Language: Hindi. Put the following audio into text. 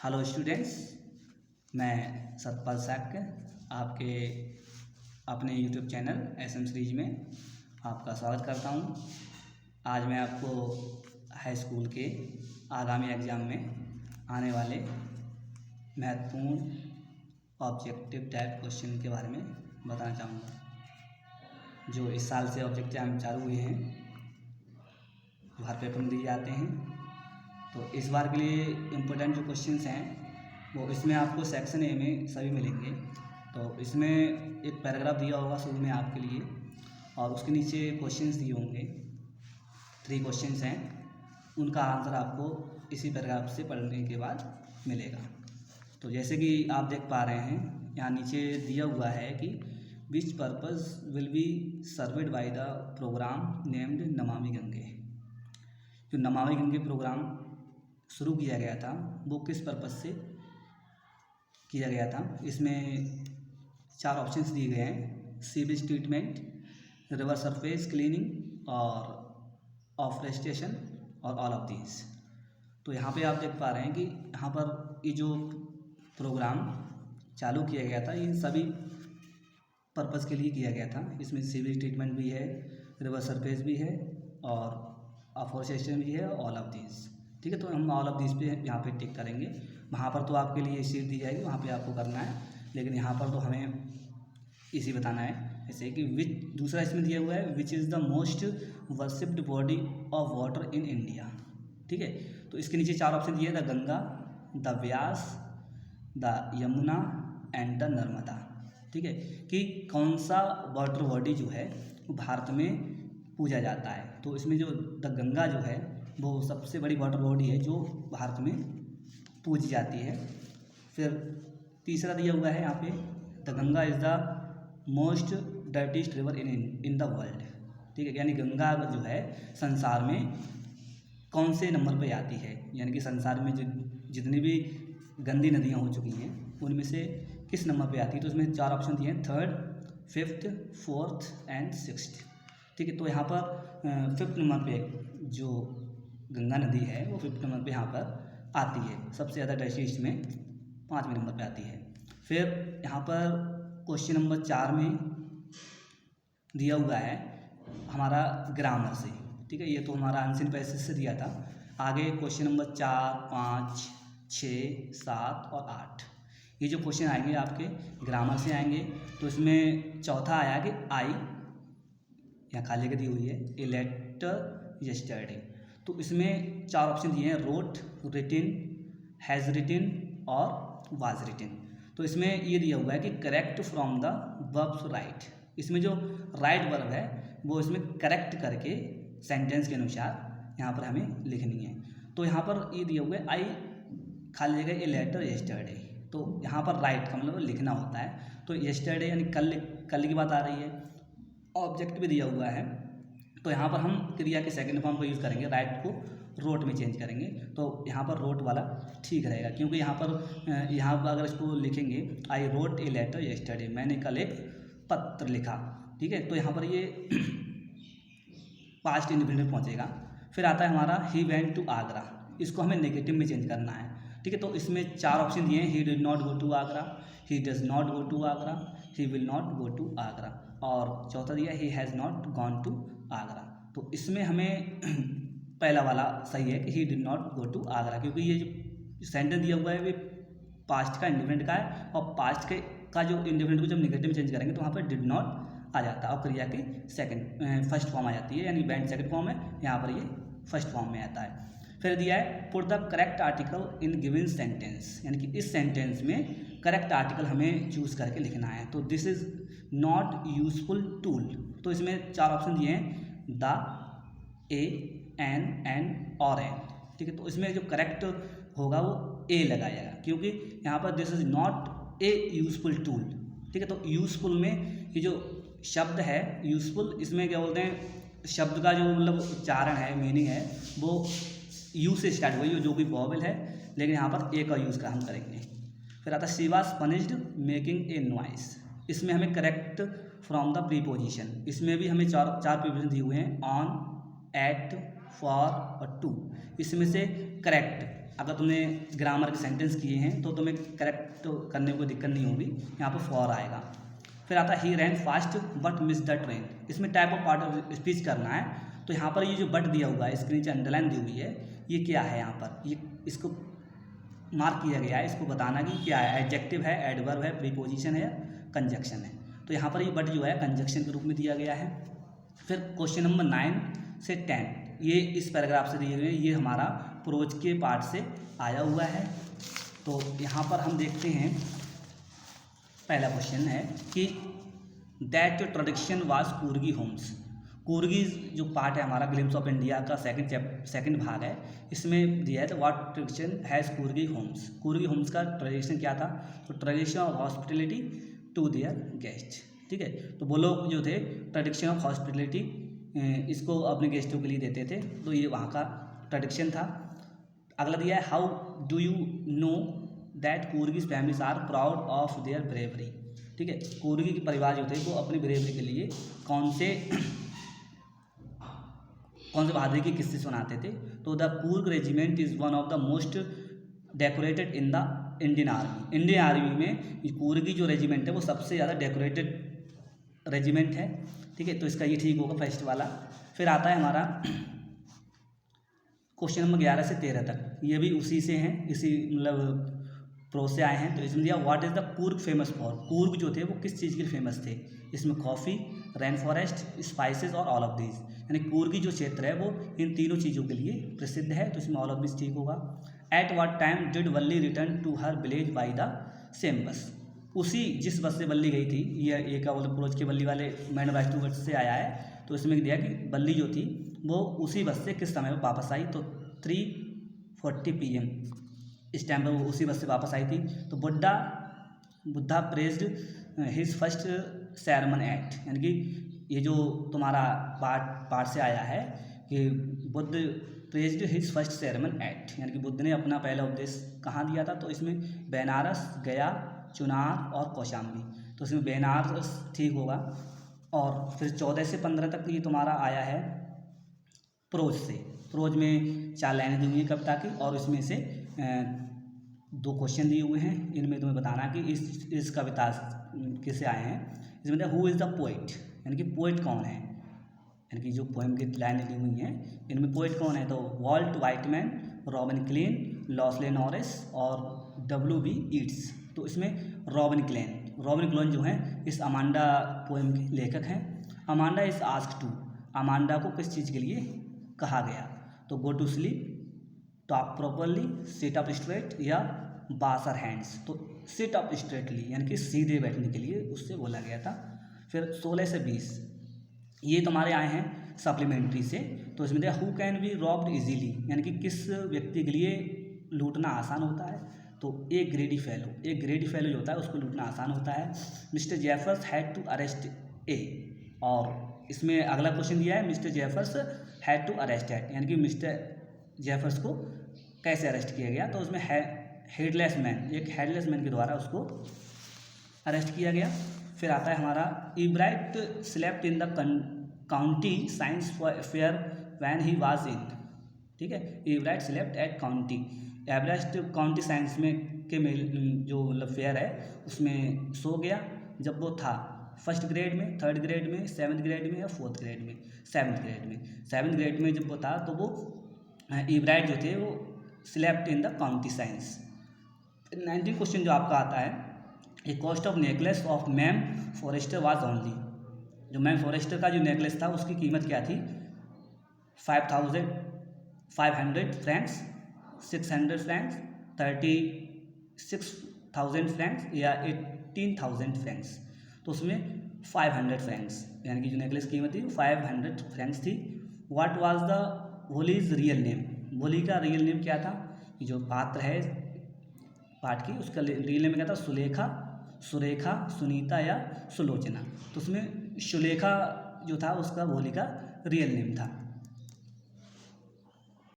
हेलो स्टूडेंट्स, मैं सतपाल साक्य आपके अपने यूट्यूब चैनल एसएम सीरीज में आपका स्वागत करता हूं। आज मैं आपको हाई स्कूल के आगामी एग्ज़ाम में आने वाले महत्वपूर्ण ऑब्जेक्टिव टाइप क्वेश्चन के बारे में बताना चाहूँगा। जो इस साल से ऑब्जेक्टिव एग्जाम चालू हुए हैं, जो हर पेपर में दिए जाते हैं। तो इस बार के लिए इम्पोर्टेंट जो क्वेश्चंस हैं वो इसमें आपको सेक्शन ए में सभी मिलेंगे। तो इसमें एक पैराग्राफ दिया होगा शुरू में आपके लिए, और उसके नीचे क्वेश्चंस दिए होंगे। 3 क्वेश्चंस हैं, उनका आंसर आपको इसी पैराग्राफ से पढ़ने के बाद मिलेगा। तो जैसे कि आप देख पा रहे हैं, यहाँ नीचे दिया हुआ है कि which purpose will be served by the program named Namami Gange. जो नमामि गंगे प्रोग्राम शुरू किया गया था वो किस पर्पज़ से किया गया था। इसमें 4 ऑप्शंस दिए गए हैं: sewage treatment, river surface cleaning और ऑफरेस्टेशन और ऑल ऑफ दीज। तो यहाँ पे आप देख पा रहे हैं कि यहाँ पर ये जो प्रोग्राम चालू किया गया था इन सभी पर्पज़ के लिए किया गया था। इसमें सीवेज ट्रीटमेंट भी है, रिवर सरफेस भी है और ऑफरेस्टेशन भी है, ऑल ऑफ दीज। ठीक है, तो हम ऑल ऑफ दिस पे यहाँ पे टिक करेंगे। वहाँ पर तो आपके लिए शीट दी जाएगी, वहाँ पे आपको करना है, लेकिन यहाँ पर तो हमें इसी बताना है। जैसे कि विच, दूसरा इसमें दिया हुआ है which is the most worshipped body of water in India. ठीक है, तो इसके नीचे 4 ऑप्शन दिए, the Ganga, the Vyas, the Yamuna and the Narmada. ठीक है, कि कौन सा वाटर बॉडी जो है वो भारत में पूजा जाता है। तो इसमें जो द गंगा जो है वो सबसे बड़ी वाटर बॉडी है जो भारत में पूजी जाती है। फिर तीसरा दिया हुआ है यहाँ पे, the Ganga is the most dirtiest river in the world. ठीक है, यानी गंगा जो है संसार में कौन से नंबर पे आती है, यानी कि संसार में जो जितनी भी गंदी नदियाँ हो चुकी हैं उनमें से किस नंबर पे आती है। तो इसमें 4 ऑप्शन दिए हैं, 3rd, 5th, 4th and 6th। ठीक है, तो यहाँ पर 5th नंबर पे जो गंगा नदी है वो 5th नंबर पे यहाँ पर आती है। सबसे ज़्यादा डर्टीस्ट में 5वें नंबर पे आती है। फिर यहाँ पर क्वेश्चन नंबर 4 में दिया हुआ है हमारा ग्रामर से। ठीक है, ये तो हमारा आंसर पैसेज से दिया था। आगे क्वेश्चन नंबर 4, 5, 6, 7 और 8 ये जो क्वेश्चन आएंगे आपके ग्रामर से आएंगे। तो इसमें चौथा आया कि आई, यहाँ खाली जगह दी हुई है, ए लेटर यस्टरडे। तो इसमें 4 ऑप्शन दिए हैं, रोट, रिटिन, हैज़ रिटिन और वाज रिटिन। तो इसमें ये दिया हुआ है कि correct from the verbs right. इसमें जो राइट वर्ब है वो इसमें करेक्ट करके सेंटेंस के अनुसार यहाँ पर हमें लिखनी है। तो यहाँ पर ये दिया हुआ है आई खाली जगह ए लेटर यस्टरडे। तो यहाँ पर राइट का मतलब लिखना होता है। तो यस्टरडे यानी कल की बात आ रही है। ऑब्जेक्ट भी दिया हुआ है, तो यहाँ पर हम क्रिया के सेकंड फॉर्म को यूज़ करेंगे, राइट को रोट में चेंज करेंगे। तो यहाँ पर रोट वाला ठीक रहेगा, क्योंकि यहाँ पर अगर इसको लिखेंगे I wrote a letter yesterday, मैंने कल एक पत्र लिखा। ठीक है, तो यहाँ पर ये पास्ट इंडिफिनिट पहुँचेगा। फिर आता है हमारा ही वेंट टू आगरा, इसको हमें नेगेटिव में चेंज करना है। ठीक है, तो इसमें 4 ऑप्शन दिए हैं, he did not go to Agra, he does not go to Agra, he will not go to Agra, और चौथा दिया he has not gone to Agra. तो इसमें हमें पहला वाला सही है कि he did not go to Agra, क्योंकि ये जो सेंटेंस दिया हुआ है वो पास्ट का इंडिफिनिट का है, और पास्ट का जो इंडिफिनिट को जब नेगेटिव में चेंज करेंगे तो वहाँ पर डिड नॉट आ जाता है और क्रिया की फर्स्ट फॉर्म आ जाती है, यानी वेंट सेकंड फॉर्म है, यहाँ पर ये फर्स्ट फॉर्म में आता है। फिर दिया है put the correct article in given sentence, यानी कि इस सेंटेंस में करेक्ट आर्टिकल हमें चूज़ करके लिखना है। तो this is not useful tool. तो इसमें 4 ऑप्शन दिए हैं, द, ए, एन और एन। ठीक है, तो इसमें जो करेक्ट होगा वो ए लगाएगा, क्योंकि यहाँ पर this is not a useful tool. ठीक है, तो यूजफुल में ये जो शब्द है यूजफुल, इसमें क्या बोलते हैं, शब्द का जो मतलब उच्चारण है, मीनिंग है, वो यू से स्टार्ट हुई, जो भी वॉवेल है, लेकिन यहाँ पर ए का यूज़ का हम करेंगे। फिर आता है she was punished making a noise, इसमें हमें करेक्ट फ्रॉम द प्रीपोजिशन, इसमें भी हमें 4 प्रीपोजिशन दिए हुए हैं, ऑन, एट, फॉर और टू। इसमें से करेक्ट अगर तुमने ग्रामर के सेंटेंस किए हैं तो तुम्हें करेक्ट करने को दिक्कत नहीं होगी, यहाँ पर फॉर आएगा। फिर आता है ही ran fast but miss the train. इसमें type of part of speech करना है, तो यहाँ पर ये जो बट दिया हुआ है, इसके नीचे अंडरलाइन दी हुई है, ये क्या है यहाँ पर, ये इसको मार्क किया गया है, इसको बताना कि क्या है, एडजेक्टिव है, एडवर्ब है, प्रीपोजिशन है या कंजक्शन है। तो यहाँ पर ये बट जो है कंजक्शन के रूप में दिया गया है। फिर क्वेश्चन नंबर 9 से 10 ये इस पैराग्राफ से दिए हुए हैं, ये हमारा प्रोज के पार्ट से आया हुआ है। तो यहाँ पर हम देखते हैं, पहला क्वेश्चन है कि that tradition was Coorgi homes. Coorgi जो पार्ट है हमारा ग्लिम्स ऑफ इंडिया का सेकंड भाग है, इसमें दिया है तो what tradition has Coorgi homes. Coorgi homes का ट्रेडिशन क्या था, तो tradition of hospitality to their guest. ठीक है, तो वो लोग जो थे ट्रेडिशन ऑफ हॉस्पिटलिटी इसको अपने गेस्टों के लिए देते थे, तो ये वहाँ का ट्रेडिशन था। अगला दिया है how do you know that Coorgis families are proud of their bravery. ठीक है, कूर्गी के परिवार जो थे वो अपनी ब्रेवरी के लिए कौन से बहादुरी की किस्से सुनाते थे। तो the Coorg regiment is one of the most decorated in the Indian army. Indian army में कूर्गी जो रेजिमेंट है वो सबसे ज़्यादा डेकोरेटेड रेजिमेंट है। ठीक है, तो इसका ये ठीक होगा फर्स्ट वाला। फिर आता है हमारा क्वेश्चन नंबर 11 से 13 तक, ये भी उसी से हैं, इसी मतलब प्रो से आए हैं। तो इसमें दिया what is the Coorg famous for. Coorg जो थे वो किस चीज़ के लिए फेमस थे, इसमें कॉफ़ी, रेन फॉरेस्ट, स्पाइसेस और ऑल ऑफ दीज। यानी कूर्गी जो क्षेत्र है वो इन तीनों चीज़ों के लिए प्रसिद्ध है, तो इसमें ऑल ऑफ दीज ठीक होगा। At what time did Valli return to her village by the same bus. उसी जिस बस से वल्ली गई थी, ये एक मतलब प्रोज के वल्ली वाले मैनुफैक्चरिंग वर्ड से आया है, तो इसमें दिया कि वल्ली जो थी वो उसी बस से किस समय वापस आई, तो 3:40 PM इस टाइम पर वो उसी बस से वापस आई थी। तो Buddha praised his first sermon at, यानी कि ये जो तुम्हारा पार्ट से आया है कि Buddha praised his first sermon at, यानी कि बुद्ध ने अपना पहला उपदेश कहाँ दिया था, तो इसमें बेनारस, गया, चुनार और कौशाम्बी। तो इसमें बेनारस ठीक होगा। और फिर 14 से 15 तक ये तुम्हारा आया है प्रोज से। प्रोज में 4 लाइनें दी हुई हैं कविता की, और इसमें से 2 क्वेश्चन दिए हुए हैं। इनमें तुम्हें बताना कि इस कविता किससे आए हैं। इसमें हु इज़ द पोइट, यानी कि पोइट कौन है, यानी कि जो पोएम की लाइनें दी हुई हैं इनमें पोइट कौन है, तो Walt Whitman, Robin Klein, Leslie Norris और W.B. ईट्स। तो इसमें रॉबिन क्लीन जो हैं इस अमांडा पोएम के लेखक हैं। Amanda is asked to, Amanda को किस चीज़ के लिए कहा गया, तो go to sleep, talk properly, sit up straight या वाश आवर हैंड्स। तो सिट अप स्ट्रेटली यानी कि सीधे बैठने के लिए उससे बोला गया था। फिर 16 से 20 ये तुम्हारे आए हैं सप्लीमेंट्री से। तो इसमें who can be robbed easily, यानी कि किस व्यक्ति के लिए लूटना आसान होता है, तो एक ग्रेडी फेलो जो होता है उसको लूटना आसान होता है। Mister Jeffers had to arrest a, और इसमें अगला क्वेश्चन दिया है mister Jeffers had to arrest at, यानी कि मिस्टर जेफर्स को कैसे अरेस्ट किया गया, तो उसमें हेडलेस मैन, एक हेडलेस मैन के द्वारा उसको अरेस्ट किया गया। फिर आता है हमारा Ebright slept in the county science fair when he was in. ठीक है, Ebright slept at county, Everest county science में जो मतलब फेयर है उसमें सो गया जब वो था 1st ग्रेड में, 3rd ग्रेड में, 7th ग्रेड में या 4th ग्रेड में, 7th ग्रेड में जब वो था तो वो इब्राइट जो थे वो slept in the county science. 19 question जो आपका आता है, a cost of necklace of ma'am Forestier was only. जो मैम फॉरेस्टर का जो नेकलेस था उसकी कीमत क्या थी, 5,500 फ्रैंक्स, 600 फ्रैंक्स, 36,000 फ्रैंक्स या 18,000 फ्रैंक्स। तो उसमें 500 फ्रैंक्स, यानी कि जो नेकलेस की कीमत थी 500 फ्रैंक्स थी। What was the Bholi's real name, Bholi का रियल नेम क्या था, जो पात्र है पाठ की उसका रियल नेम क्या था, सुरेखा, सुनीता या सुलोचना। तो उसमें सुलेखा जो था उसका वोली का रियल नेम था।